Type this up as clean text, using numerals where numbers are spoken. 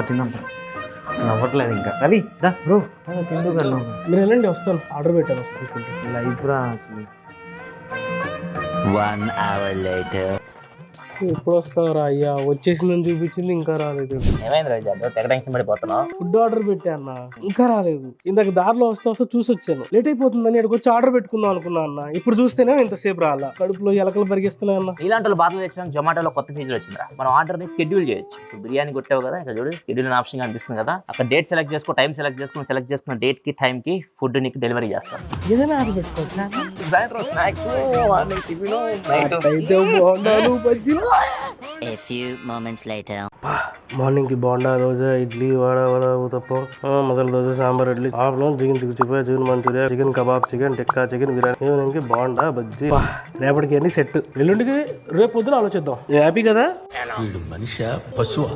తిందాం అసలు అవ్వట్లేదు ఇంకా. రవి దా బ్రో తింటూ కన్నా మీరు వెళ్ళండి, వస్తాను. ఆర్డర్ పెట్టాను, వస్తాను. లైఫ్ రా అసలు. 1 hour later. ఎప్పుడు వస్తావురా అయ్యా? వచ్చేసిందని చూపించింది, ఇంకా రాలేదు. ఏమైంది రోజు తెగ టెన్షన్ పడిపోతున్నావు? ఫుడ్ ఆర్డర్ పెట్టా అన్న, ఇంకా రాలేదు. ఇందాక దారిలో వస్తా చూసి వచ్చాను. లేట్ అయిపోతుందని ఇక్కడికి వచ్చి ఆర్డర్ పెట్టుకుందాం అనుకున్నా అన్న. ఇప్పుడు చూస్తేనే ఇంతసేపు రాలా, కడుపులో ఎలకలు పరిగిస్తున్నాయి అన్న. ఇలాంటి వాళ్ళు బాధలు తెచ్చడానికి జొమాటోలో కొత్త ఫీచర్ వచ్చిందిరా. మనం ఆర్డర్ ని షెడ్యూల్ చేయొచ్చు. ఇప్పుడు బిర్యానీ కొట్టావు కదా, ఇక్కడ చూడు షెడ్యూల్ ఆప్షన్ కనిపిస్తుంది కదా. అక్కడ డేట్ సెలెక్ట్ చేసుకో, టైం సెలెక్ట్ చేసుకున్న డేట్ కి టైం కి ఫుడ్ నీకు డెలివరీ చేస్తాను. ఏదైనా ఆర్డర్ పెట్టుకోవచ్చా? A few moments later. Morning కి bonda, dosa, idli, vada uttapam, masala dosa, sambar, idli. Afternoon chicken 65, chicken Manchurian, chicken kebab, chicken tikka, chicken biryani. Evening కి బోండా, బజ్జీ. రేపటికి అన్ని సెట్. ఎల్లుండికి రేపు పొద్దున ఆలోచిద్దాం. హ్యాపీ కదా? వీడు మనిషి పశువా?